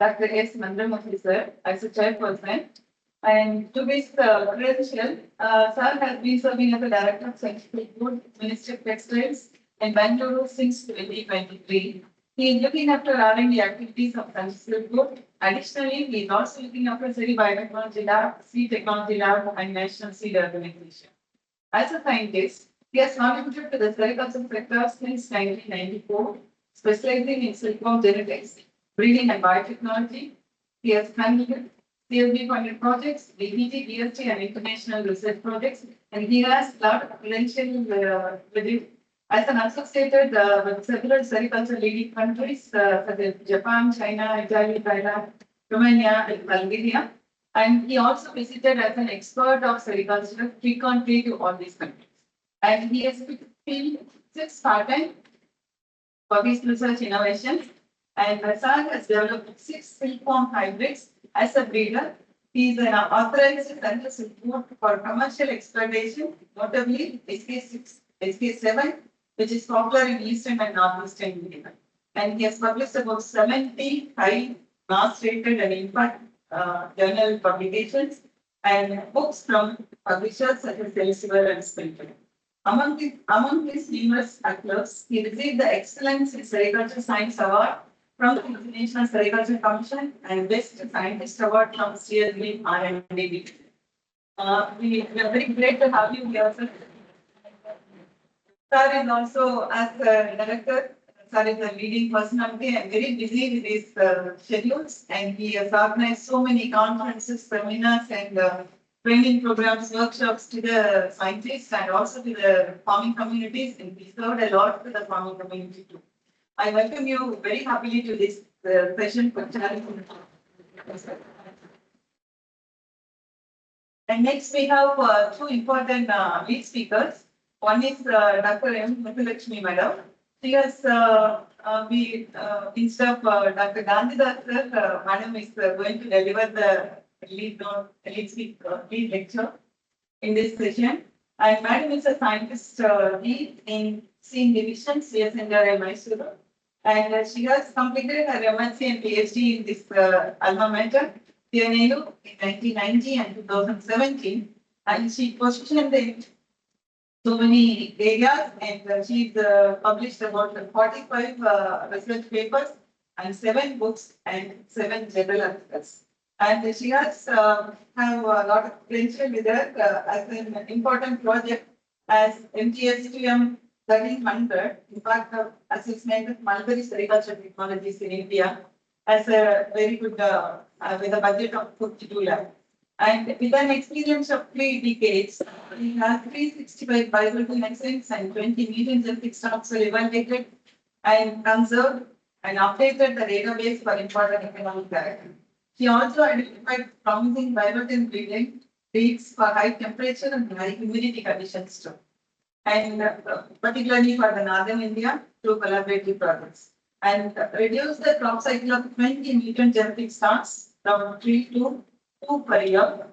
Dr. S. Mandramurthy sir as a chairperson. And to his credential, sir has been serving as the Director of Scientific Food, Ministry of Textiles in Bangalore since 2023. He is looking after R&D activities of Scientific Food. Additionally, he is also looking after Seri Biotechnology Lab, Seed Technology Lab, and National Seed Organization. As a scientist, he has contributed to the sericulture sector since 1994, specializing in silkworm genetics, breeding and biotechnology. He has handled CSB funded projects, BPT, DST, and international research projects, and he has a lot of credentials with it. As an associated with several sericulture leading countries such as Japan, China, Italy, Thailand, Romania, and Bulgaria. And he also visited as an expert of sericulture frequently to all these countries. And he has filled 6 patents for his research innovations. And Sir has developed 6 silkworm hybrids as a breeder. He is an authorized center silkworm for commercial exploitation, notably SK6, SK7, which is popular in Eastern and Northeastern India. And he has published about 70 high mass rated and impact journal publications and books from publishers such as Elsevier and Springfield. Among his numerous accolades, he received the Excellence in Sericulture Science Award from the International Sericulture Commission and Best Scientist Award from CSB R&D. We are very great to have you here, sir. Sir is also, as a director, Sir is a leading personality and very busy with his schedules, and he has organized so many conferences, seminars, and training programs, workshops to the scientists and also to the farming communities, and he served a lot to the farming community too. I welcome you very happily to this session for challenging. And next we have 2 important lead speakers. One is Dr. M. Muthulakshmi Madam. She has, instead of Dr. Gandhidas sir, Madam is going to deliver the lead lecture in this session. And Madam is a scientist lead in SEEM division, CSNRI Mysuru. And she has completed her MSc and PhD in this alma mater, TNAU, in 1990 and 2017. And she positioned in so many areas, and she's published about 45 research papers and 7 books and 7 journal articles. And she has have a lot of potential with her as an important project as MTS2M 1300, impact of assessment of mulberry sericulture technologies in India, as a very good with a budget of 52 lakh. And with an experience of 3 decades, we have 365 biological medicines and 20 million genetic stocks were evaluated and conserved and updated the database for important economic direction. She also identified promising biological breeds for high temperature and high humidity conditions too, and particularly for the northern India through collaborative projects, and reduce the crop cycle of 20 mutant genetic stocks from 3 to 2 per year,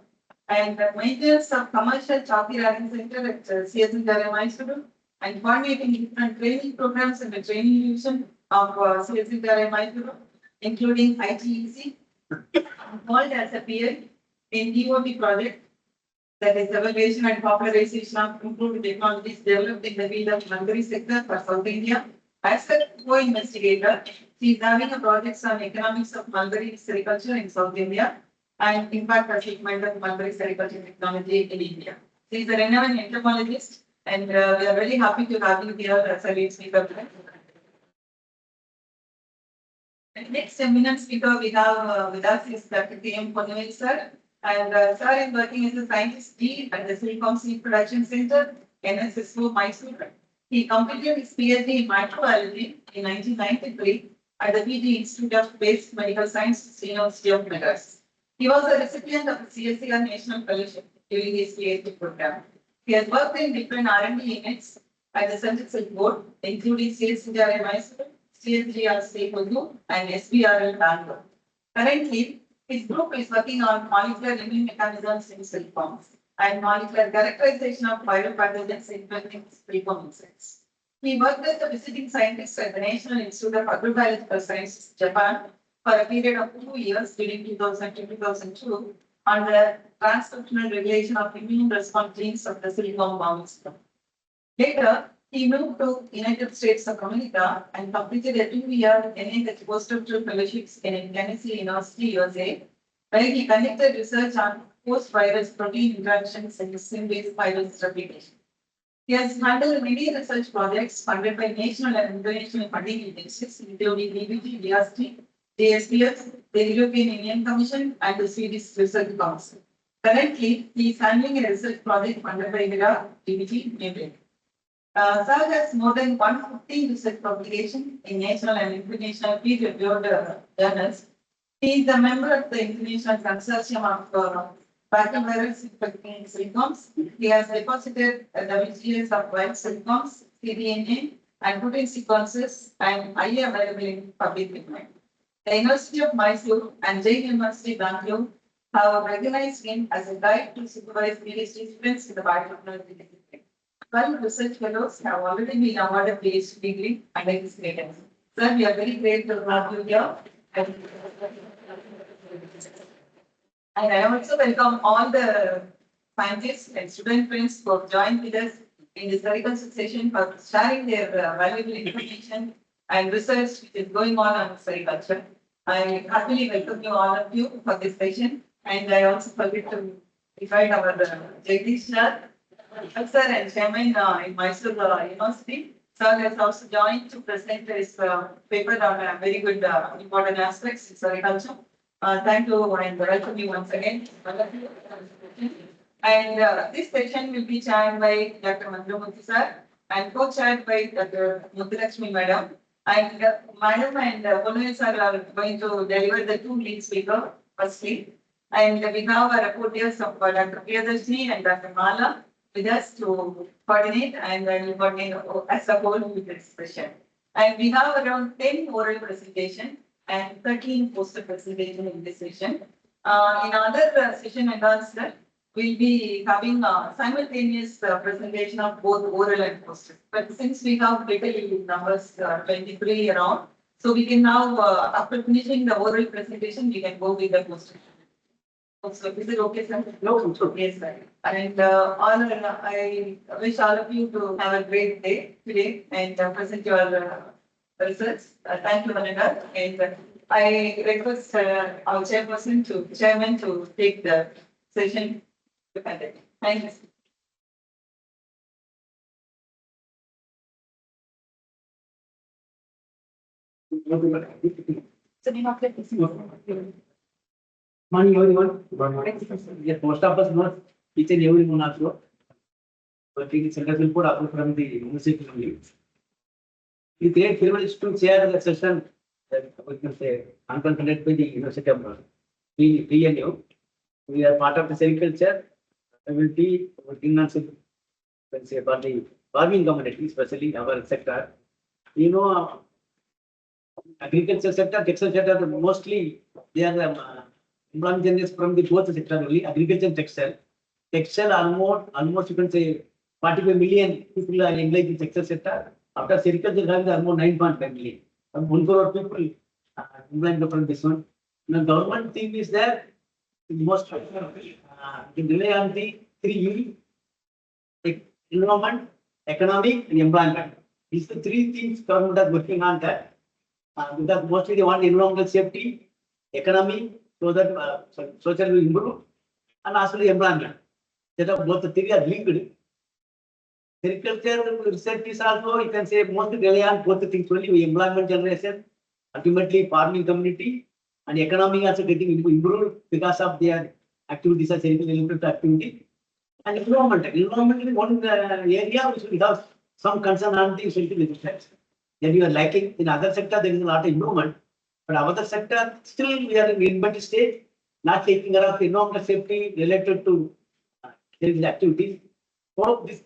and maintenance of commercial chalky ragging center at CSNRI Mysuru, and coordinating different training programs in the training division of CSNRI Mysuru, including ITEC, involved as a PA in DOT project, that is evaluation and popularization of improved technologies developed in the field of mulberry sector for South India. As a co-investigator, she is having a project on economics of mulberry sericulture in South India and impact assessment of mulberry sericulture technology in India. She is a renowned entomologist, and we are very happy to have you here as a lead speaker. The next eminent speaker we have with us is Dr. K.M. Ponnuvel sir, and sir is working as a scientist lead at the Silkworm Seed Production Center, NSSO Mysuru. He completed his PhD in microbiology in 1993 at the PG Institute of Basic Medical Sciences, University of Madras. He was a recipient of the CSCR National Fellowship during his PhD program. He has worked in different R&D units at the Central Silk Board, including CSCR Mysuru, CSGR State and SBRL Bangalore. Currently, his group is working on molecular immune mechanisms in silkworms and molecular characterization of biopathogens infecting silkworm insects. He worked as a visiting scientist at the National Institute of Agrobiological Sciences, Japan, for a period of 2 years during 2000 to 2002 on the transcriptional regulation of immune response genes of the silicon bombs. Later, he moved to United States of America and completed a 2-year NIH postdoctoral fellowships in Tennessee University, USA, where he conducted research on post-virus protein interactions in sim-based virus replication. He has handled many research projects funded by national and international funding agencies, including DBT, DRC, JSPS, the European Union Commission, and the Swedish Research Council. Currently, he is handling a research project funded by VIRA, DBT, New Sir has more than 150 research publications in national and international peer-reviewed journals. He is a member of the International Consortium of Baccalaureate infecting silicones. He has deposited WGS of wild silicones, cDNA, and protein sequences, and highly available in public domain. The University of Mysore and Jain University, Bangalore have recognized him as a guide to supervise PhD students in the biotechnology discipline. 12 research fellows have already been awarded PhD degree under his guidance. Sir, we are very grateful to have you here. And I also welcome all the scientists and student friends who have joined with us in this Sericulture session for sharing their valuable information and research which is going on Sericulture. I happily welcome all of you for this session, and I also forget to invite our Jagdish sir, professor and chairman in Mysore University. Sir has also joined to present his paper on very good important aspects in Sericulture. Thank you and welcome you once again. And this session will be chaired by Dr. Mandramurthy sir and co-chaired by Dr. Muthulakshmi madam. And madam and Ponnuvelu sir are going to deliver the two lead speakers firstly. And we have our reporters of Dr. Priyadarshini and Dr. Mala with us to coordinate and will coordinate as a whole with this session. And we have around 10 oral presentations and 13 poster presentations in this session. In other session and answer, we'll be having simultaneous presentation of both oral and poster. But since we have little numbers, 23 around, so we can now, after finishing the oral presentation, we can go with the poster. So is it okay, sir? No, yes, sir. And I wish all of you to have a great day today and present your results. Thank you, Manada. And I request our chairman to take the session to conduct. Thank you. Morning, everyone. Yes, most of us know each and every one also. But it is a report up from the university only. It's a great privilege to chair the session that we can say conducted by the University of PNU. We are part of the Sericulture. I will be working on for the farming community, especially our sector. You know, agriculture sector, textile sector, mostly they are employment generation from the both sector only, agriculture and textile. Textile almost you can say 45 million people are engaged in textile sector. After Sericulture having almost 9.5 million. 1 crore people employed from this one. The government thing is that most can rely on the 3 E: environment, economic, and employment. These are the 3 things government are working on that. Because mostly they want environmental safety, economy, so that social will improve, and also the employment. That are both the 3 are linked. Agriculture research is also, you can say, mostly rely on both the things only: employment generation, ultimately farming community, and economy also getting improved because of their activities as related activity. And environment is one area which will have some concern on the social research. Then you are lacking in other sector, there is a lot of improvement. But other sector, still we are in inventory stage, not taking care of environmental safety related to these activities. Hope this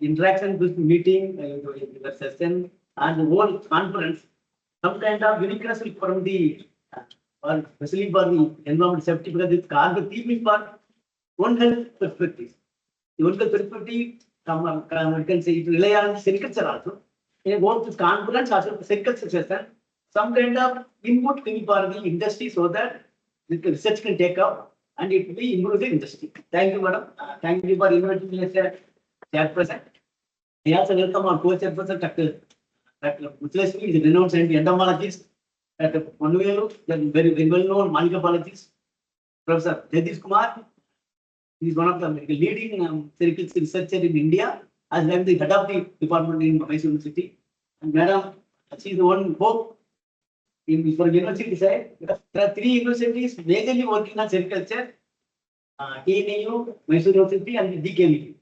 interaction, this meeting, the session, and the whole conference, some kind of uniqueness from the, or especially for the environmental safety, because it's called the theme is for One Health perspective. The One Health perspective, you can say it rely on Sericulture also. In both this conference, also the Sericulture session, some kind of input will be for the industry so that the research can take up and it will be improve the industry. Thank you, madam. Thank you for inviting me as a chairperson. I also welcome our co-chairperson, Dr. Muthulashmi is a renowned scientist, entomologist at Manuvelu, very well known microbiologist. Professor Jagdish Kumar, he is one of the leading sericulture researcher in India, as well as the head of the department in Mysore University. And madam, she is the one hope in for university side. There are 3 universities majorly working on sericulture, TNU, Mysore University, and DKV.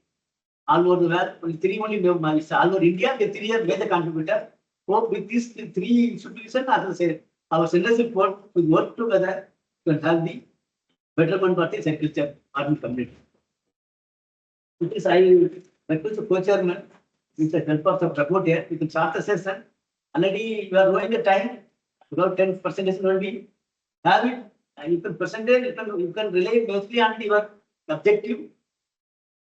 All over the world, only 3 only all over India, the 3 are major contributor. Hope with these 3 institutions, as I said, our centers will work together to have the betterment for the sericulture farming community. With this, I request the co-chairman, with the help of the rapporteur, we can start the session. Already you are knowing the time, about 10% only. Have it, and you can present it, you can rely mostly on your objective,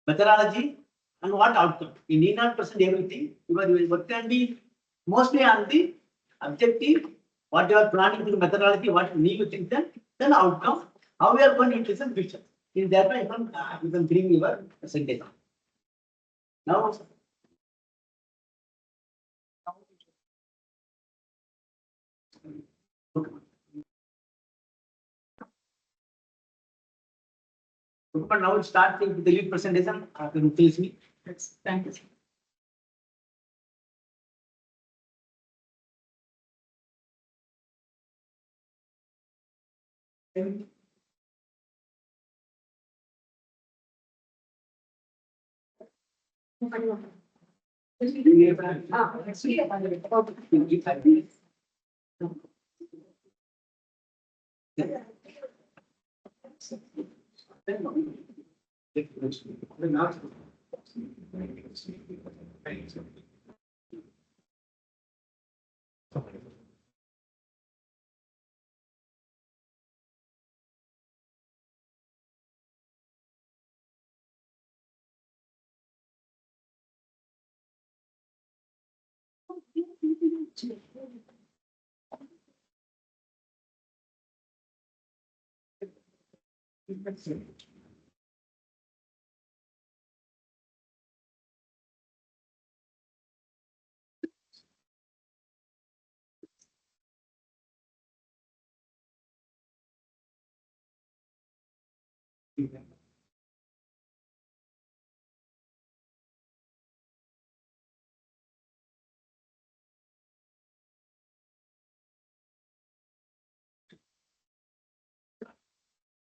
methodology, and what outcome. You need not present everything. Your work can be mostly on the objective, what you are planning to methodology, what you need to think, then outcome, how we are going to use in future. In that way, you can bring your presentation. Now, but now start with the lead presentation. Please me. Yes, thank you.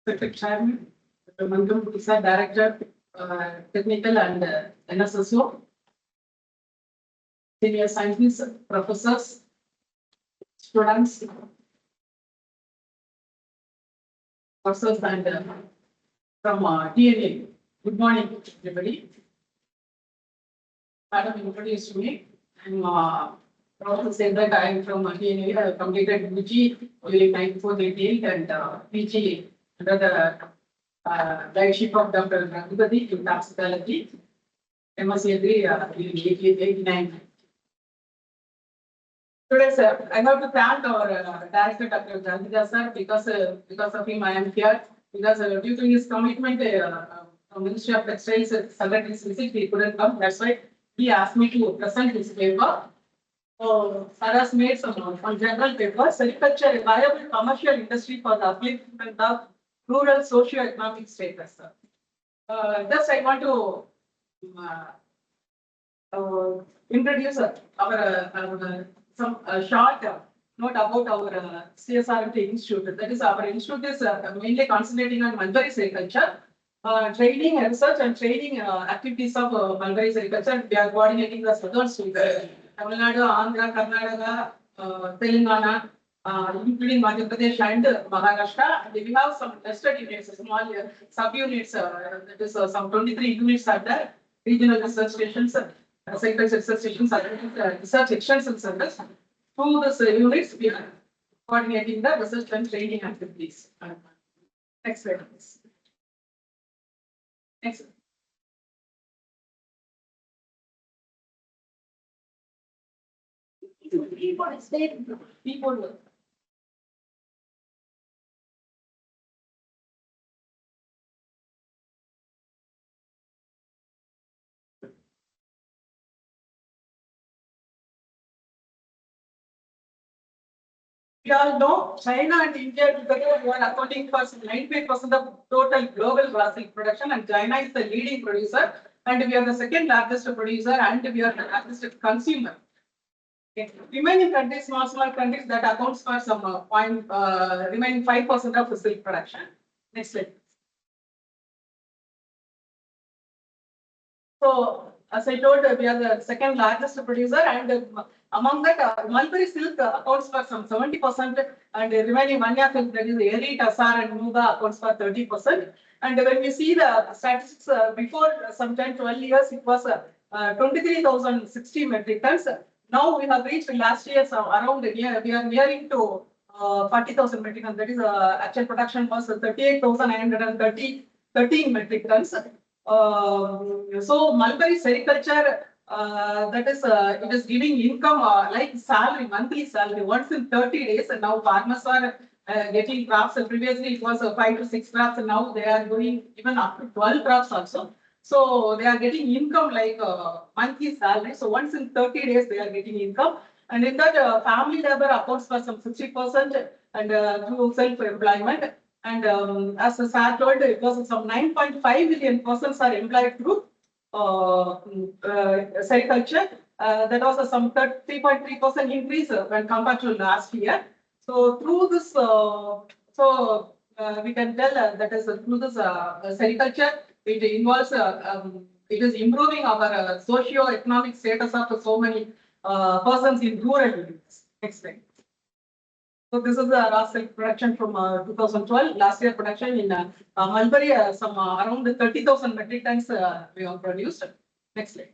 Secretary Chairman, Dr. Mangam Pisa, Director, Technical and NSSO, Senior Scientists, Professors, students, professors and from DNA. Good morning, everybody. Madam introduced me. I'm proud to say that I am from DNA. I have completed UG during 94-88 and PG under the leadership of Dr. Rangupati in toxicology. MSc during 89. Today, sir, I have to thank our director, Dr. Jandija, sir, because of him I am here. Because due to his commitment, Ministry of Textiles Secretary's visit, he couldn't come. That's why he asked me to present his paper. So, sir has made some general paper, Sericulture, a viable commercial industry for the upliftment of rural socio-economic status. Sir. Just I want to introduce our some short note about our CSRT Institute. That is, our institute is mainly concentrating on mulberry sericulture, training, research, and training activities of mulberry sericulture. We are coordinating the southern states, Tamil Nadu, Andhra, Karnataka, Telangana, including Madhya Pradesh and Maharashtra. And we have some nested units, small sub-units, that is some 23 units are there, regional research stations. Sericulture research stations are research extension centers. Through the units, we are coordinating the research and training activities. Next slide, please. Next. Keyboard. We all know China and India together were accounting for 95% of total global glass silk production, and China is the leading producer, and we are the second largest producer, and we are the largest consumer. Okay. Remaining countries, small countries, that accounts for some remaining 5% of the silk production. Next slide. So, as I told, we are the second largest producer, and among that, mulberry silk accounts for some 70%, and the remaining Manya silk, that is Eri, Tassar, and Muga, accounts for 30%. And when we see the statistics before some 10-12 years, it was 23,060 metric tons. Now we have reached last year around we are nearing to 40,000 metric tons. That is actual production was 38,913 metric tons. So mulberry sericulture, that is it is giving income like salary, monthly salary once in 30 days, and now farmers are getting crops. Previously it was 5 to 6 crops, and now they are doing even up to 12 crops also. So they are getting income like monthly salary. So once in 30 days they are getting income, and in that family labor accounts for some 60%, and through self-employment. And as the SAR told, it was some 9.5 million persons are employed through sericulture. That was some 3.3% increase when compared to last year. So through this, we can tell that is through this sericulture, it involves, it is improving our socio-economic status of so many persons in rural areas. Next slide. So this is the raw silk production from 2012. Last year production in mulberry, some around 30,000 metric tons we have produced. Next slide.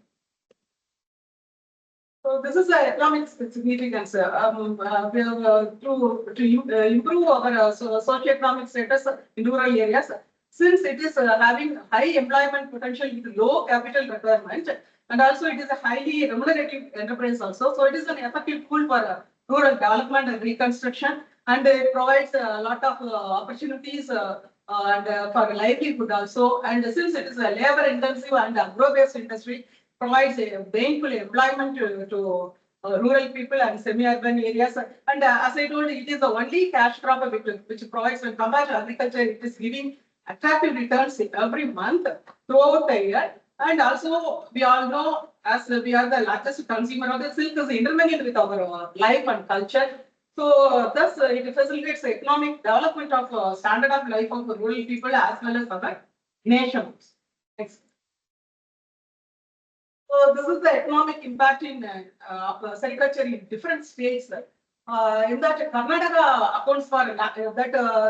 So this is the economic significance. We have to improve our socio-economic status in rural areas. Since it is having high employment potential with low capital requirement, and also it is a highly remunerative enterprise also. So it is an effective tool for rural development and reconstruction, and it provides a lot of opportunities and for livelihood also. And since it is a labor intensive and agro-based industry, provides a gainful employment to rural people and semi-urban areas. And as I told, it is the only cash crop which provides, when compared to agriculture, it is giving attractive returns every month throughout the year. And also, we all know, as we are the largest consumer of the silk, is intermingled with our life and culture. So, thus, it facilitates the economic development of standard of life of rural people as well as our nation. Next. So, this is the economic impact in sericulture in different states. In that, Karnataka accounts for that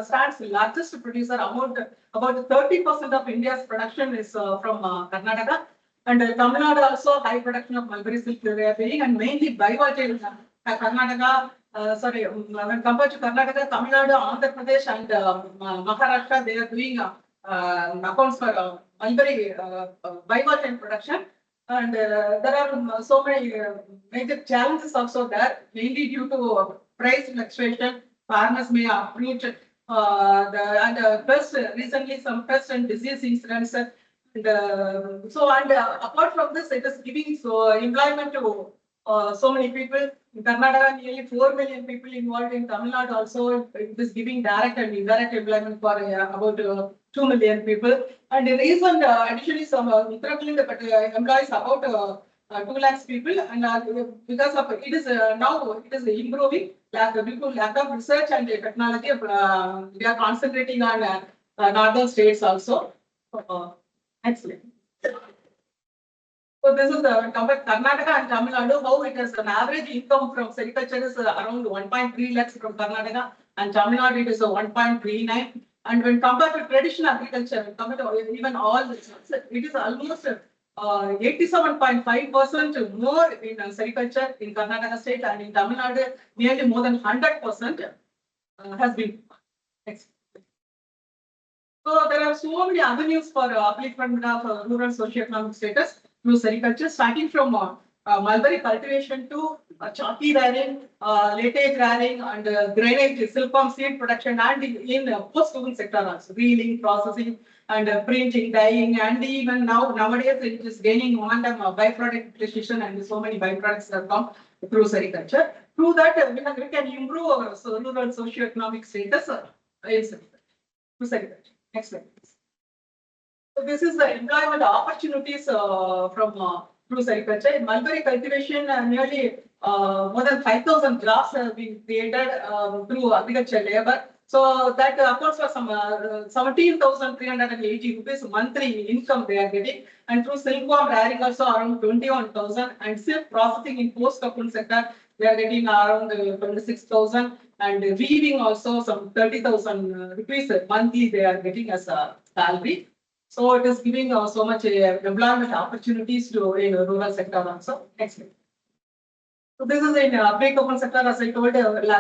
stands largest producer. About 30% of India's production is from Karnataka, and Tamil Nadu also high production of mulberry silk they are doing, and mainly bivolatile Karnataka. When compared to Karnataka, Tamil Nadu, Andhra Pradesh, and Maharashtra, they are doing accounts for mulberry bivolatile production. And there are so many major challenges also there, mainly due to price fluctuation. Farmers may uproot recently some pest and disease incidents. And apart from this, it is giving employment to so many people. In Karnataka, nearly 4 million people involved. In Tamil Nadu also, it is giving direct and indirect employment for about 2 million people. And in recent, additionally, some Uttarakhand employs about 2 lakhs people. And because of it is now it is improving due to lack of research and technology. We are concentrating on northern states also. Excellent. So this is the Karnataka and Tamil Nadu, how it is an average income from sericulture is around 1.3 lakhs from Karnataka, and Tamil Nadu it is 1.39. And when compared to traditional agriculture, compared to even all this, it is almost 87.5% more in sericulture in Karnataka state, and in Tamil Nadu nearly more than 100% has been. Next. So there are so many avenues for upliftment of rural socio-economic status through sericulture, starting from mulberry cultivation to chalky rearing, latex rearing, and drainage, silkworm seed production, and in post-oven sector also, reeling, processing, and printing, dyeing, and even nowadays it is gaining momentum, byproduct precision, and so many byproducts have come through sericulture. Through that, we can improve our rural socio-economic status in sericulture. Next slide. So this is the employment opportunities from through sericulture. In mulberry cultivation, nearly more than 5,000 jobs have been created through agriculture labor. So that accounts for some 17,380 rupees monthly income they are getting. And through silkworm rearing also around 21,000. And silk processing in post-cocoon sector, they are getting around 26,000. And weaving also some 30,000 rupees monthly they are getting as a salary. So it is giving so much employment opportunities to in rural sector also. Next slide. So this is in pre-cocoon sector, as I told,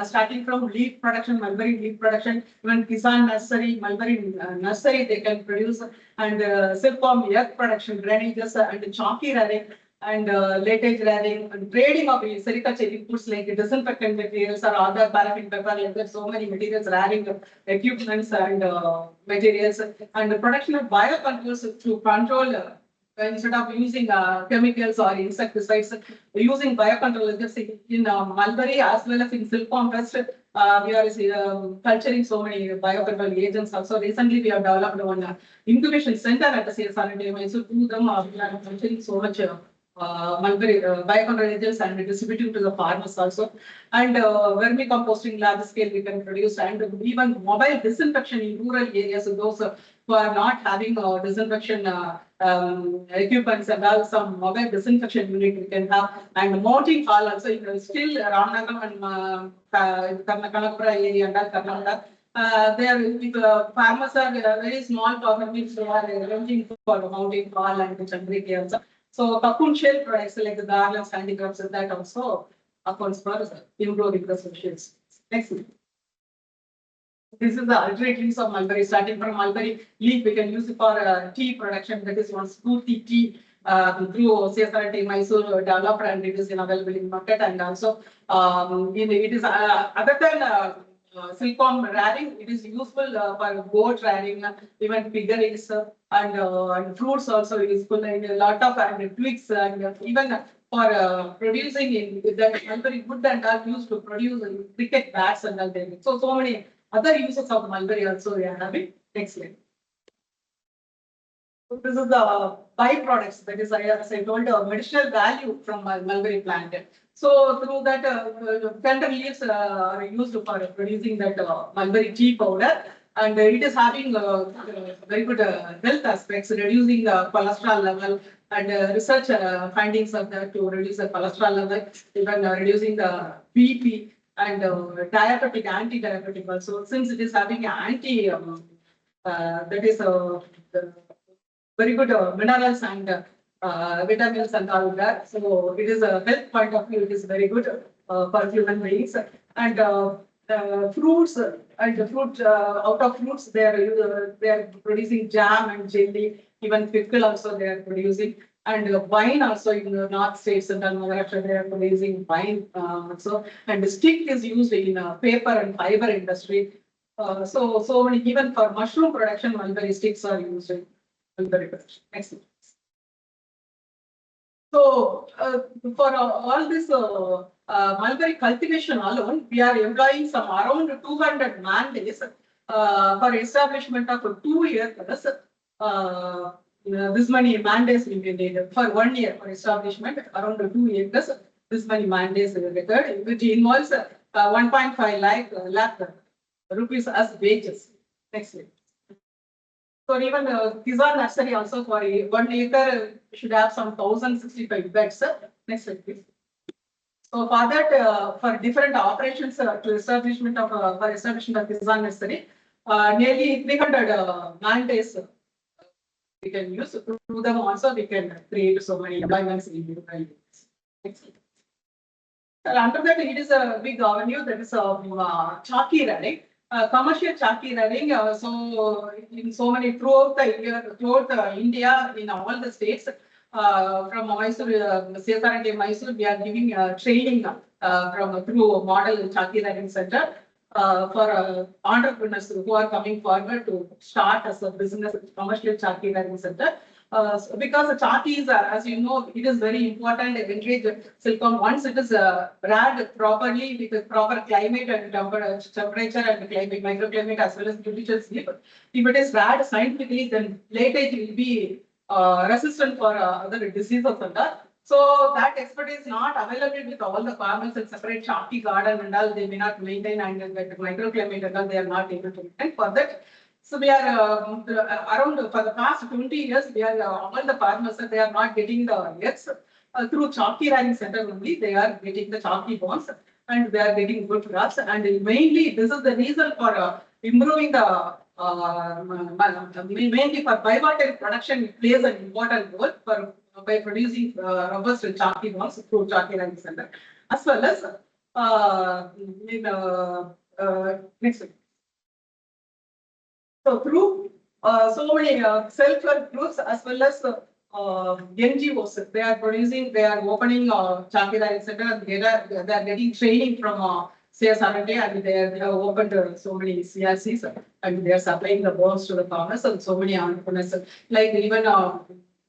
starting from leaf production, mulberry leaf production, even Kisan nursery, mulberry nursery they can produce, and silkworm egg production, drainages, and chalky rearing, and latex rearing, and trading of sericulture inputs like disinfectant materials or other paraffin paper, like that, so many materials, rearing equipments and materials, and the production of biocontrols to control. Instead of using chemicals or insecticides, using biocontrol in mulberry as well as in silkworm west, we are culturing so many biocontrol agents. Also, recently we have developed one incubation center at the CSR. So, through them, we are culturing so much mulberry biocontrol agents and distributing to the farmers also. And vermicomposting large scale we can produce, and even mobile disinfection in rural areas. So those who are not having disinfection equipments and all, some mobile disinfection unit we can have, and mounting hall also still Ramnagam and Karnakanapura area and all Karnataka. They are with farmers are very small farmers, they are arranging for mounting hall and Chandriki also. So cocoon shell products like the garlands, handicrafts, that also accounts for improving the social. Next slide. This is the alternate use of mulberry. Starting from mulberry leaf, we can use it for tea production. That is one Spurti tea through CSRT Mysore developer, and it is available in market. And also, it is other than silkworm rearing, it is useful for goat rearing, even piggeries, and fruits also useful, and a lot of twigs, and even for producing in that mulberry wood and are used to produce cricket bats and all. So many other uses of mulberry also we are having. Next slide. So this is the byproducts, that is, as I told, medicinal value from mulberry plant. So through that, tender leaves are used for producing that mulberry tea powder, and it is having very good health aspects, reducing the cholesterol level, and research findings of that to reduce the cholesterol level, even reducing the BP, and diabetic, anti-diabetic also, since it is having anti, that is very good minerals and vitamins and all that. So it is a health point of view, it is very good for human beings. And fruits and the fruit out of fruits they are producing jam and jelly, even pickle also they are producing. And wine also in the north states and Maharashtra they are producing wine also. And the stick is used in paper and fiber industry. So many, even for mushroom production, mulberry sticks are used in mulberry production. Next. So for all this mulberry cultivation alone, we are employing some around 200 man days for establishment of 2 years. This many mandates will be needed for 1 year for establishment, around 2 years. This many mandates will be required, which involves 1.5 lakh rupees as wages. Next slide. So even Kisan nursery also for 1 acre should have some 1,065 beds. Next slide, please. So for that, for different operations to establishment of for establishment of Kisan nursery, nearly 300 man days we can use. Through them also we can create so many employments in different areas. Next slide. Under that, it is a big avenue, that is chalky rearing. Commercial chalky rearing, so in so many throughout the year, throughout India, in all the states, from Mysore, CSR Mysore, we are giving training through Model Chaki Learning Center for entrepreneurs who are coming forward to start as a business, commercial Chaki Learning Center. Because the Chaki is, as you know, it is very important to encourage silkworm once it is reared properly with the proper climate and temperature and climate, microclimate as well as nutritional sleep. If it is reared scientifically, then later it will be resistant for other diseases and that. So that expertise is not available with all the farmers in separate Chaki garden and all. They may not maintain, and that microclimate and all they are not able to maintain. For that, so we are around for the past 20 years, we are all the farmers they are not getting the eggs through Chaki Rearing Center only. They are getting the Chaki bonds and they are getting good crops. And mainly this is the reason for improving the mainly for biotic production. It plays an important role for by producing robust Chaki bonds through Chaki Rearing Center, as well as next week. So through so many self-help groups as well as NGOs, they are producing, they are opening Chaki Rearing Center. They are getting training from CSR and they have opened so many CRCs and they are supplying the bonds to the farmers and so many entrepreneurs. Like even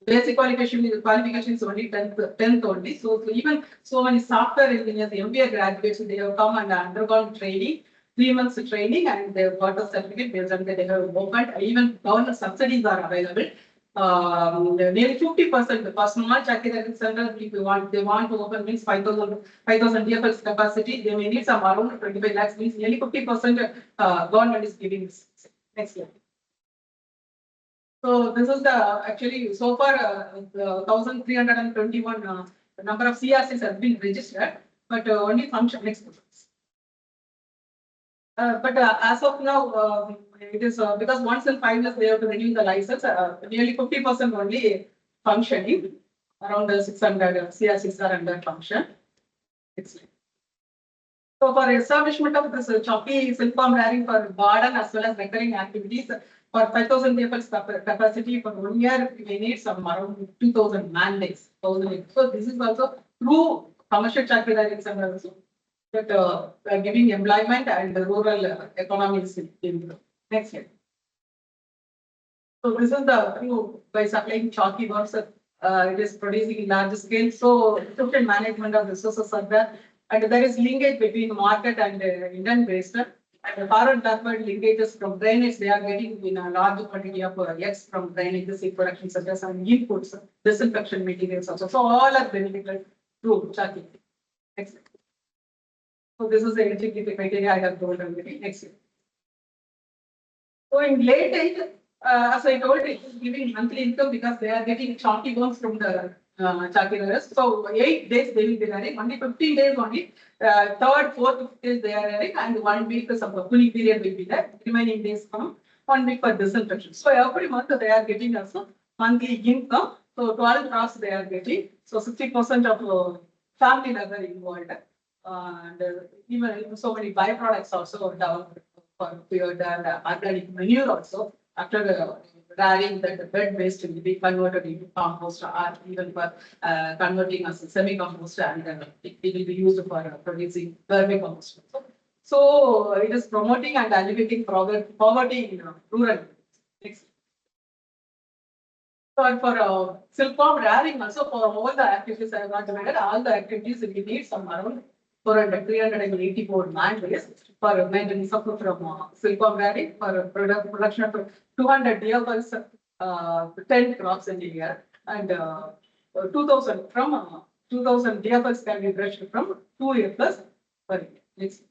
basic qualification is only 10th only. So even so many software engineers, MBA graduates, they have come and undergone training. 3 months training and they've got a certificate based on that they have opened. Even government subsidies are available. Nearly 50% for small Chaki Rearing Center, if you want, they want to open means 5,000 DFLs capacity, they may need some around 25 lakhs, means nearly 50% government is giving this. Next year. So this is the actually so far the 1,321 number of CRCs have been registered, but only function next. But as of now, it is because once in 5 years they have to renew the license. Nearly 50% only functioning. Around 600 CRCs are under function. So for establishment of this Chaki silkworm rearing for garden as well as recurring activities, for 5,000 tables capacity for 1 year, we need some around 2,000 man days. So this is also through commercial Chaki Rearing Center also. That giving employment and the rural economies in next year. So this is the through by supplying Chaki worms, it is producing large scale. So efficient management of resources are there, and there is linkage between market and Indian based. And forward backward linkages from drainage, they are getting in a large quantity of eggs from drainage, seed production centers and inputs, disinfection materials also. So all are benefited through Chaki. Next. So this is the eligibility criteria I have told already. Next year. So in late age, as I told, it is giving monthly income because they are getting Chaki bonds from the Chaki rearers. So 8 days they will be rearing, only 15 days only. 3rd, 4th, 5th days they are rearing, and 1 week some cooling period will be there. Remaining days come 1 week for disinfection. So every month they are getting also monthly income. So 12 crops they are getting. So 60% of family level involved. And even so many byproducts also down for pure and organic manure also after rearing that the bed waste will be converted into compost or even for converting as a semi-compost and it will be used for producing vermicompost. So it is promoting and alleviating poverty in rural. Next. For silkworm rearing also for all the activities I have not divided, all the activities we need some around 384 man days for maintenance of from silkworm rearing for production of 200 DFLs, 10 crops in a year, and 2,000 from 2,000 DFLs can be brushed from 2 acres per year. Next.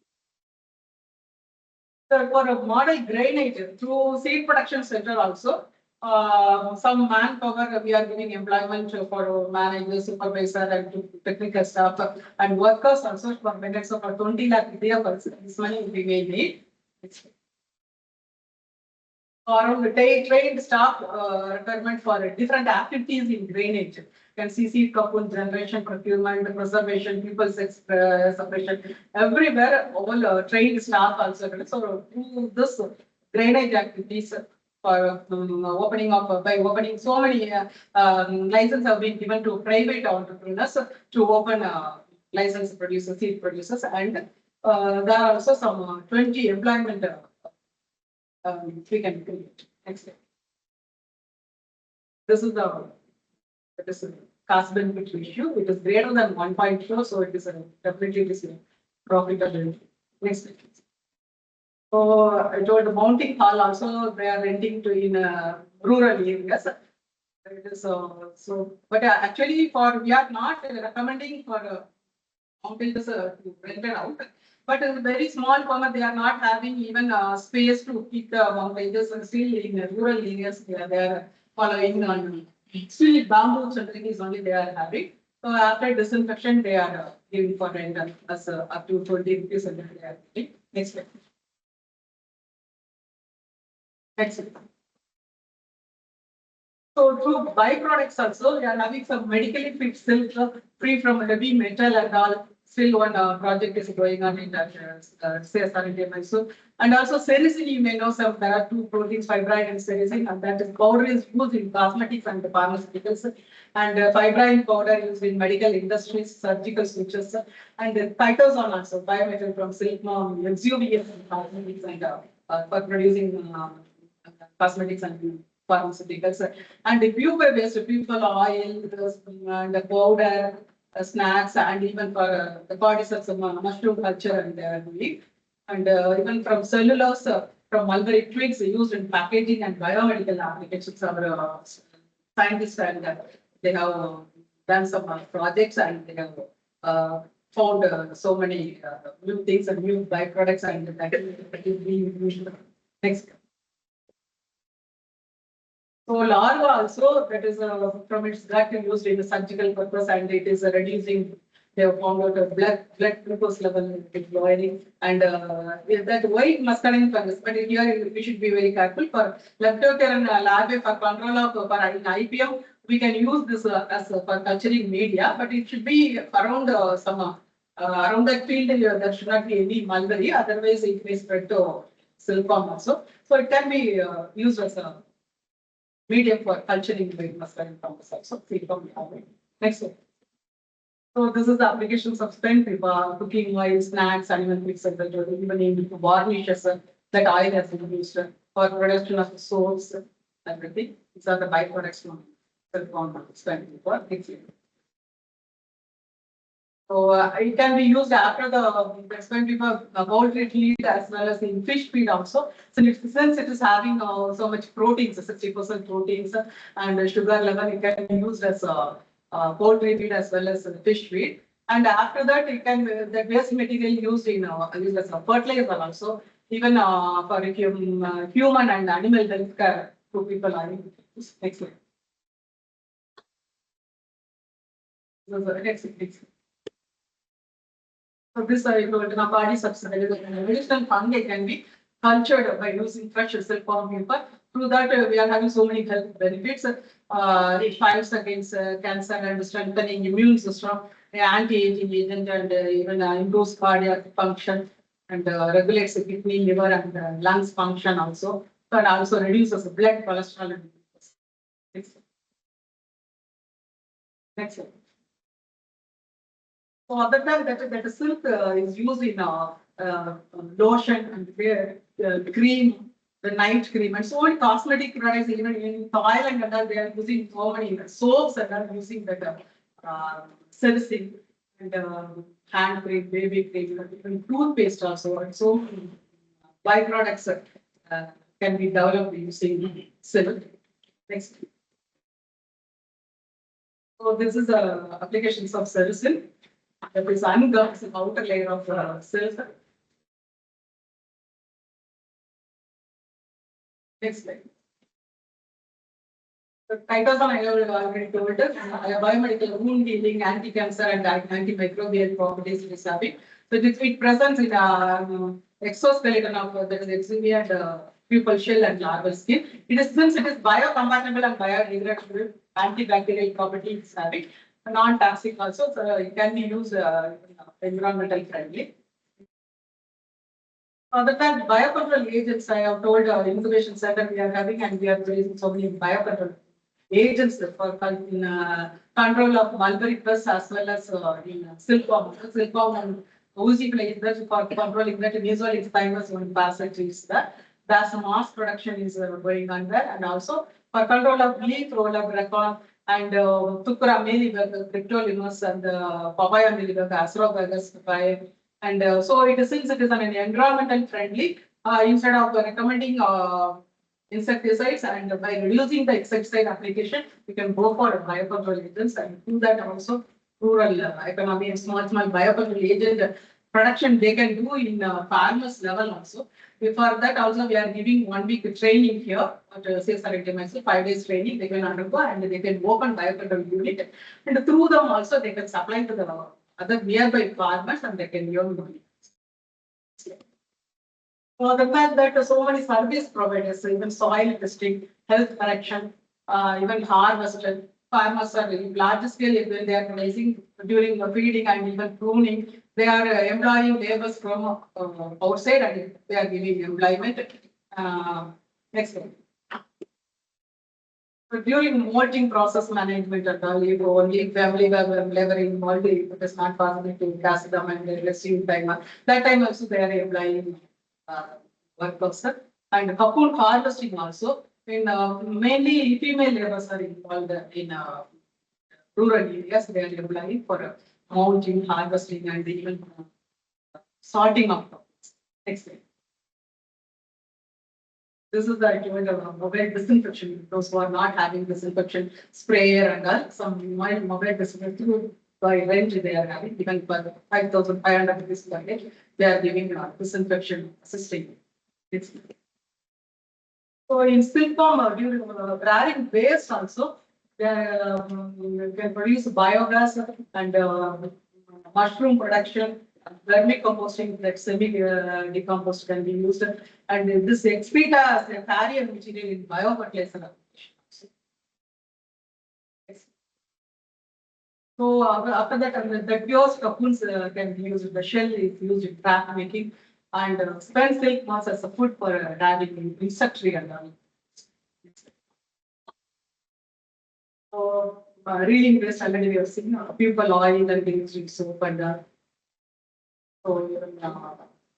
So for a model drainage through seed production center also. Some manpower we are giving employment for managers, supervisor, and technical staff and workers also for minutes of 20 lakh DFLs. This money we may need. Around the trained staff requirement for different activities in drainage. Can see seed coupon generation, procurement, preservation, people's separation. Everywhere, all trained staff also. So through this drainage activities. for opening of by opening so many licenses have been given to private entrepreneurs to open license producers, seed producers, and there are also some 20 employment we can create. Next slide. This is the cost benefit ratio. It is greater than 1.4, so it is definitely it is profitable. Next slide. So I told the mounting hall also they are renting to in rural areas. It is but actually we are not recommending for mountains to rent it out. But a very small farmer, they are not having even space to keep the mountains and still in rural areas they are following on still bamboo centering is only they are having. So after disinfection, they are giving for rent as up to 20 rupees and they are getting. Next slide. Next slide. So through byproducts also, we are having some medically fit silk free from heavy metal and all. Still one project is going on in that CSR India Mysore. And also sericin, you may know some, there are two proteins, fibrine and sericin, and that is powder is used in cosmetics and pharmaceuticals. And fibrine powder used in medical industries, surgical sutures, and phytosol also, biometal from silkworm, exuvious in cosmetics and for producing cosmetics and pharmaceuticals. And the pupa-based people oil, and the powder, snacks, and even for the cordyceps, mushroom culture, and they are doing. And even from cellulose, from mulberry twigs used in packaging and biomedical applications, our scientists and they have done some projects and they have found so many new things and new byproducts and that is being used. Next. So larva also that is from its gut used in the surgical purpose and it is reducing. They have found out a blood glucose level is lowering and that white masculine fungus. But here we should be very careful for leptocarine larvae for control of for in IPM. We can use this as for culturing media, but it should be around some around that field. There should not be any mulberry, otherwise it may spread to silkworm also. So it can be used as a medium for culturing with masculine fungus also. Next one. So this is the applications of spent paper, cooking oil, snacks, animal feeds, etc. Even in varnishes that oil has been used for production of soaps, everything. These are the byproducts from spent paper. So it can be used after the spent paper poultry feed as well as in fish feed also. So since it is having so much proteins, 60% proteins and sugar level, it can be used as poultry feed as well as fish feed. And after that, it can the waste material used in used as a fertilizer also. Even for human and animal health care, two people are used. Next slide. Next. So this party substance, medicinal fungi can be cultured by using fresh silkworm paper. Through that, we are having so many health benefits. It fights against cancer and strengthening immune system, anti-aging agent, and even improves cardiac function and regulates the kidney, liver, and lungs function also. But also reduces blood cholesterol. Next slide. So other than that silk is used in lotion and cream, the night cream, and so many cosmetic products. Even in Thailand and all, they are using so many soaps and are using that sericin and hand cream, baby cream, even toothpaste also. And so many byproducts can be developed using silk. Next. So this is applications of sericin. That is ungums outer layer of silk. Next slide. The phytosol I have already told it. Biomedical wound healing, anti-cancer and antimicrobial properties it is having. So it presents in exoskeleton of that is exuvia and pupal shell and larval skin. It is since it is biocompatible and biodegradable, antibacterial properties having. Non-toxic also, so it can be used environmental friendly. Other than biocontrol agents, I have told incubation center we are having, and we are producing so many biocontrol agents for control of mulberry press as well as in silkworm and oozy flies for controlling that usually it's thymus one parasite is that. That's mass production is going on there, and also for control of leaf roller recon and Tukura mealybug, cryptolinus and papaya mealybug, Asrobagus papaya. And so it is, since it is an environmental friendly, instead of recommending insecticides and by reducing the insecticide application, we can go for biocontrol agents and do that also rural economy and small biocontrol agent production they can do in farmers level also. For that also we are giving 1 week training here at Sericulture, 5 days training they can undergo and they can open biocontrol unit, and through them also they can supply to the other nearby farmers and they can earn money. For the fact that so many service providers, even soil testing, health correction, even harvested, farmers are in large scale when they are raising during the feeding and even pruning, they are employing laborers from outside and they are giving employment. Next one. So during molting process management at all, if only family labor involved, if it is not possible to cast them and they receive time, that time also they are employing workers. And cocoon harvesting also, in mainly female laborers are involved in rural areas, they are employing for mounting, harvesting, and even sorting of cocoons. Next slide. This is the equivalent of mobile disinfection. Those who are not having disinfection sprayer and all, some mobile disinfection by rent they are having, even for 5,500 rupees per day, they are giving disinfection assisting. So in silkworm, during rearing waste also, they can produce biogas and mushroom production, vermicomposting, that semi-decomposed can be used, and this excreta as a carrier material in biofertilizer application. So after that, the pure cocoons can be used. The shell is used in craft making, and spent silk mass as a food for having insectary and all. So reeling waste already we have seen people oil and things with soap and so even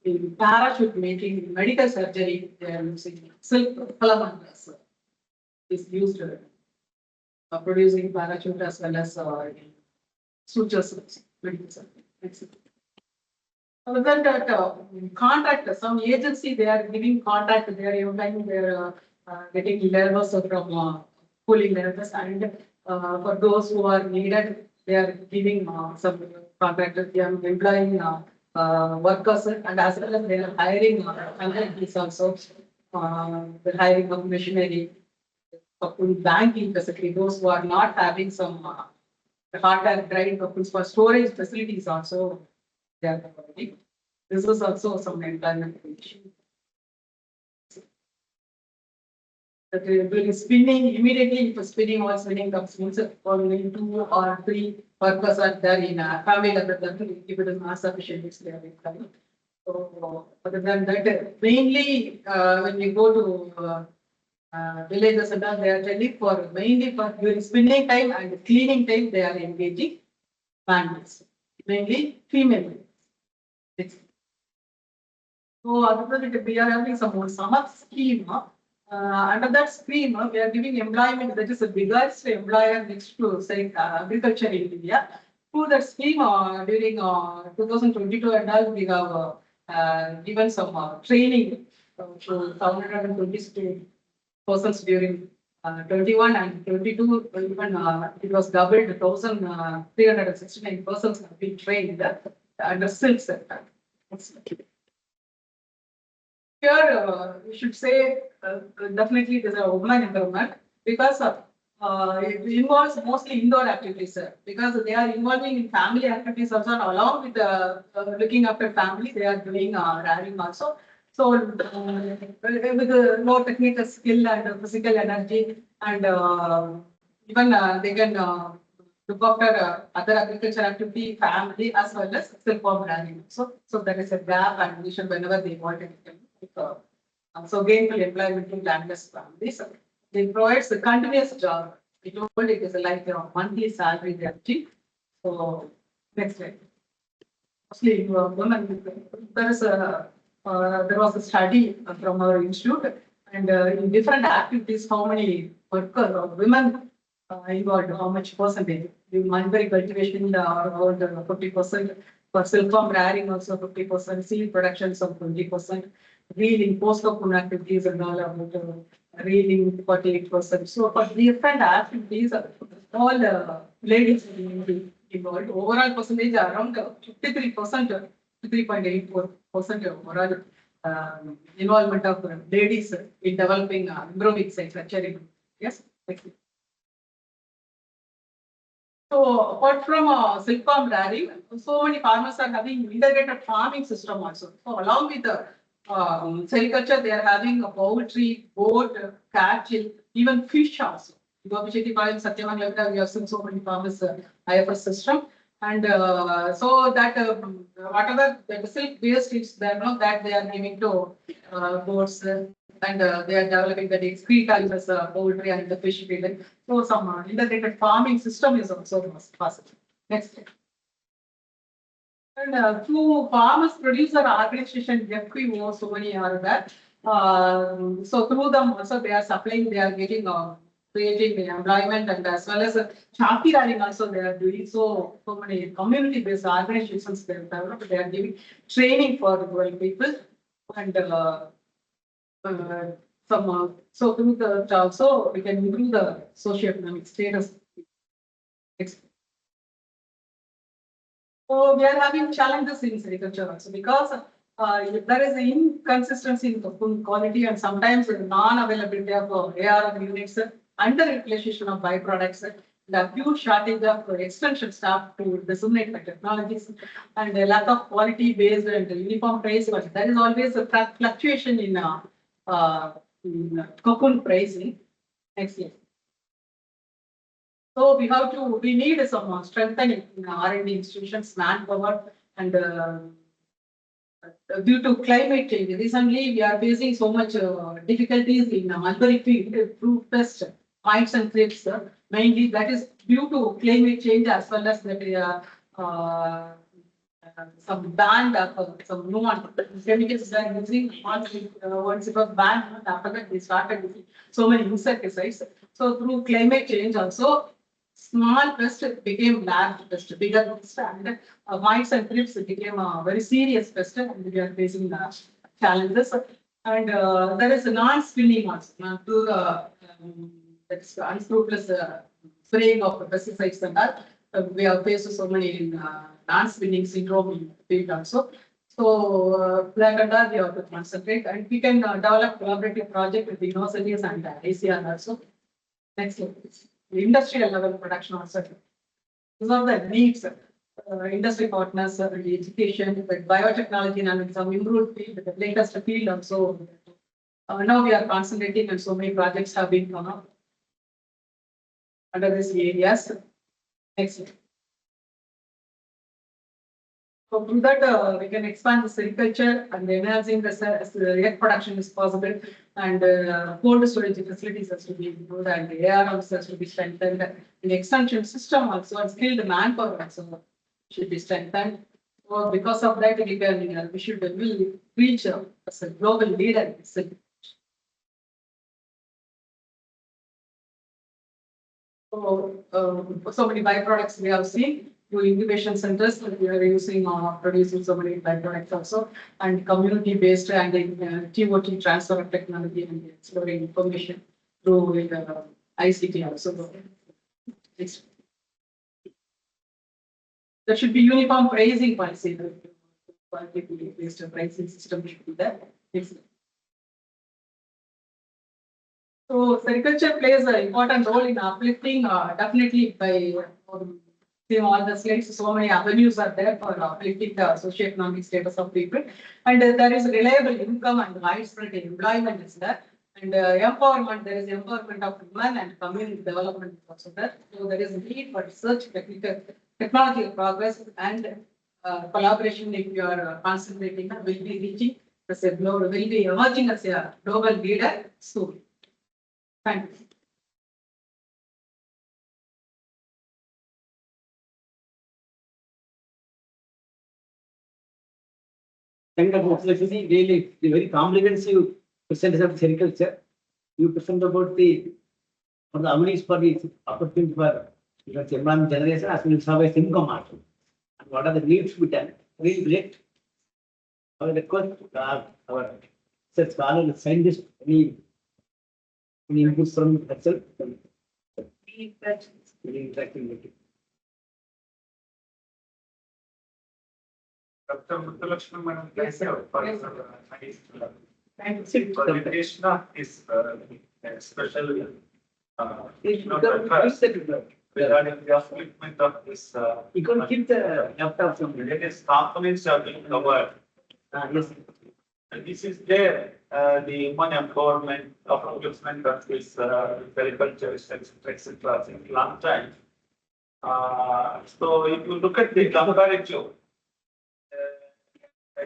in parachute making, medical surgery, they are using silk filaments is used producing parachute as well as sutures medical surgery. Other than that, contract, some agency they are giving contract, they are employing, they are getting laborers from cooling laborers, and for those who are needed, they are giving some contractors, they are employing workers, and as well as they are hiring companies also, the hiring of machinery, banking facility, those who are not having some hard and dried couples for storage facilities also. This is also some employment issue. That during spinning, immediately if spinning or spinning comes, means only 2 or 3 workers are there in a family level, if it is not sufficient, it's there. So other than that, mainly when we go to villages and all, they are telling for mainly for during spinning time and cleaning time, they are engaging families, mainly female. So other than that, we are having some summer scheme. Under that scheme, we are giving employment, that is the biggest employer next to say agriculture in India. Through that scheme, during 2022 and all, we have given some training to 720 persons during 21 and 22. Even it was doubled, 1,369 persons have been trained under silk sector. Here, we should say definitely it is a woman empowerment because it involves mostly indoor activities, because they are involving in family activities also, and along with looking after family, they are doing rearing also. So with low technical skill and physical energy, and even they can look after other agriculture activity, family, as well as silkworm rearing. So there is a gap and we should whenever they want it. So gainful employment in landless families. They provides a continuous job. We told it is like a monthly salary they are getting. So next slide. Mostly women. There was a study from our institute, and in different activities, how many workers or women involved, how much percentage? The mulberry cultivation about 50%, for silkworm rearing also 50%, seed production some 20%, reeling, post-cocoon activities and all about reeling 48%. So for different activities, all ladies involved. Overall percentage around 53%, 53.84% overall involvement of ladies in developing improving Sericulture. Yes. Next. So apart from silkworm rearing, so many farmers are having integrated farming system also. So along with the Sericulture, they are having a poultry, goat, cattle, even fish also. OHPGPR, Satyamangalam, we have seen so many farmers IFS system. And so that whatever the silk waste is there, no, that they are giving to goats and they are developing the excrete as poultry and the fish feed. So some integrated farming system is also possible. Next. And through farmers producer organization FPO, so many are there. So through them also they are supplying, they are getting creating the employment, and as well as Chaki rearing also they are doing so many community based organizations they are giving training for the rural people, and so through the also we can improve the socio-economic status. So we are having challenges in Sericulture also because there is an inconsistency in the food quality and sometimes non-availability of ARM units, under-utilization of byproducts, the huge shortage of extension staff to disseminate the technologies, and a lack of quality-based and uniform price. But there is always a fluctuation in cocoon pricing. Next year. So we need some strengthening in R&D institutions, manpower, and due to climate change. Recently, we are facing so much difficulties in mulberry field, fruit pest, mites and thrips. Mainly that is due to climate change as well as that some banned some new chemicals they are using. Once it was banned, after that they started using so many insecticides. So through climate change also, small pest became large pest, bigger pest, and mites and thrips became a very serious pest, and we are facing challenges. And there is a non-spinning also, to the that's unscrupulous spraying of the pesticides and that. We have faced so many non-spinning syndrome in the field also. So that and that we have to concentrate, and we can develop collaborative project with the universities and ACR also. Next slide, please. The industrial level production also. These are the needs. Industry partners, the education, the biotechnology, and some improved field, the latest field also. Now we are concentrating, and so many projects have been come up under these areas. Next. So through that, we can expand the Sericulture and enhancing the egg production is possible, and cold storage facilities has to be improved, and the ARMs has to be strengthened, and the extension system also, and skilled manpower also should be strengthened. So because of that, we should reach as a global leader in Sericulture. So many byproducts we have seen. Through incubation centers, we are using producing so many byproducts also, and community-based and TOT transfer of technology and exploring information through ICT also. There should be uniform pricing policy. Quality-based pricing system should be there. So Sericulture plays an important role in uplifting, definitely by seeing all the slides, so many avenues are there for uplifting the socio-economic status of people, and there is reliable income and widespread employment is there. And empowerment, there is empowerment of women and community development also there. So there is a need for research, technological progress and collaboration. If you are concentrating, will be reaching as a global, will be emerging as a global leader soon. Thank you. Kind of obviously really the very comprehensive percentage of sericulture. You present about the avenues for the opportunity for environment generation as well as survive income also. And what are the needs to be done? Really great. I will request our such scholar scientist any inputs from herself. Interacting with you. Dr. Muthulakshmi Madam, thank you for your nice Thank presentation is special regarding the upliftment of this. You can keep the laptop from Various components are being covered. yes. And this is there, the human empowerment of upliftment of this agriculture, etc., in long time. So if you look at the comparative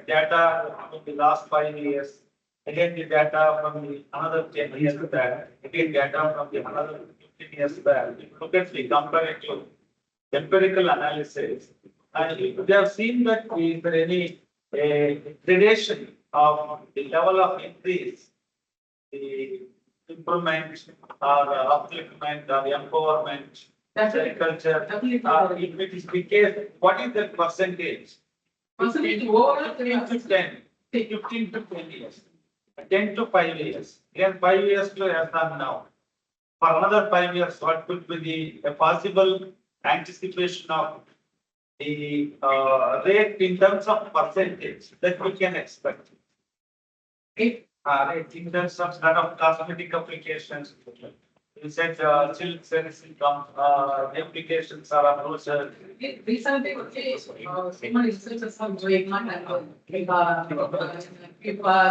data from the last 5 years, again the data from the another 10 years back, again data from the another 15 years back. If you look at the comparative empirical analysis, and you would have seen that is there any gradation of the level of increase, the improvement or upliftment or empowerment, agriculture. If it is the case, what is the percentage? 15 to 10, 15 to 10 years, 10 to 5 years, again 5 years to have done now. For another 5 years, what could be the possible anticipation of the rate in terms of percentage that we can expect? If in terms of lot of cosmetic applications, you said still service income, the applications are approached. Recently, human researchers are doing on as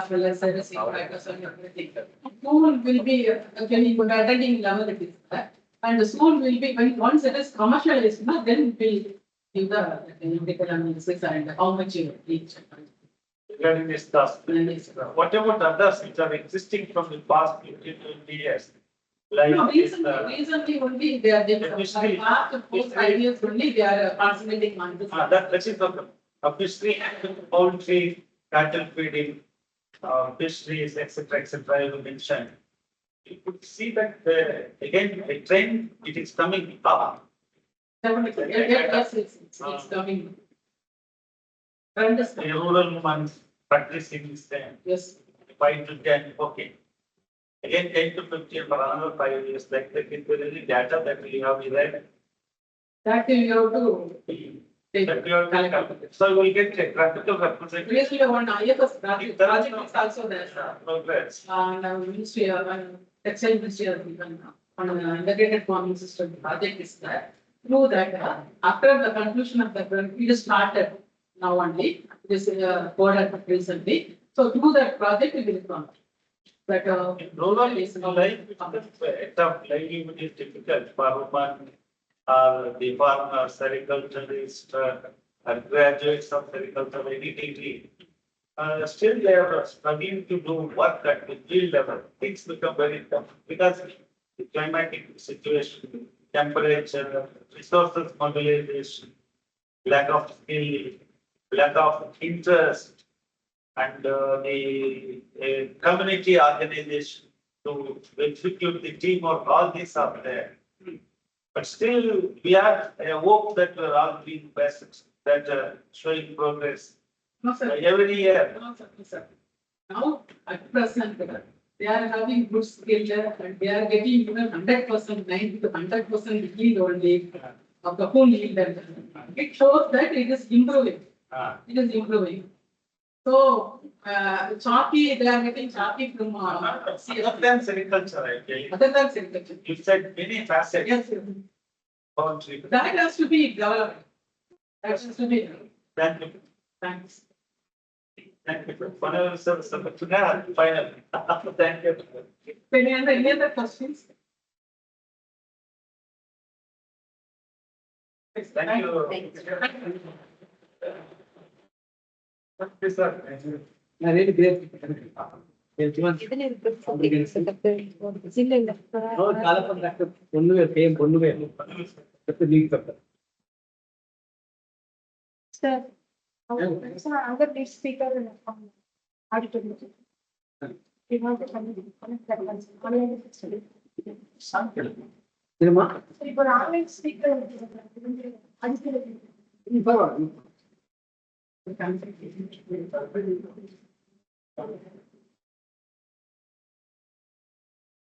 well as servicing writers and everything. Soon will be attending level it is that, and the soon will be when once it is commercialized, then we'll give the empirical analysis and how much you reach. Regarding this task, what about others which are existing from the past 15 to 20 years? Like No, recently only they are different. After 4-5 years only they are concentrating on this. that is the fishery, poultry, cattle feeding, fisheries, etc., you mentioned. You could see that again a trend, it is coming up. Yes, it's coming. The rural women practicing this time, Yes. 5 to 10, okay. Again, 10 to 15 for another 5 years, like the data that we have there. That you have to take. That we are collect. So we get a graphical representation. Previously, one IFS project is also there, sir. Progress. And Ministry of Textile Ministry of on an integrated farming system project is there. Through that, after the conclusion of the program, it is started now only. This board recently. So through that project, it will come. But Rural is life, tough livelihood is difficult for women, the farmers, agriculturists, graduates of agriculture, any degree. Still they are struggling to do work at the field level. Things become very tough because the climatic situation, temperature, resources mobilization, lack of skill, lack of interest, and the community organization to execute the teamwork, all these are there. But still, we have a hope that we're all being best, that showing progress no, sir. every year. No, sir. No, sir. Now, at present, they are having good skill and they are getting even 100%, 90 to 100% yield only of the whole yield. It shows that it is improving. It is improving. So, chalky, they are getting chalky from Other than sericulture, I tell you. other than sericulture. You said many facets. Yes, Boundary. that has to be developed. That has to be. Thank you. Thanks. Thank you. Final, sir, final. Thank you. Any other questions? Thank you. Thank you, sir. நான் really great. காலப்பன் doctor பொண்ணுவே பேம் பொண்ணுவே நீங்க doctor Sir, other big speaker in the auditorium. We want to connect that one. தெரியுமா இப்போ online speaker பரவாயில்ல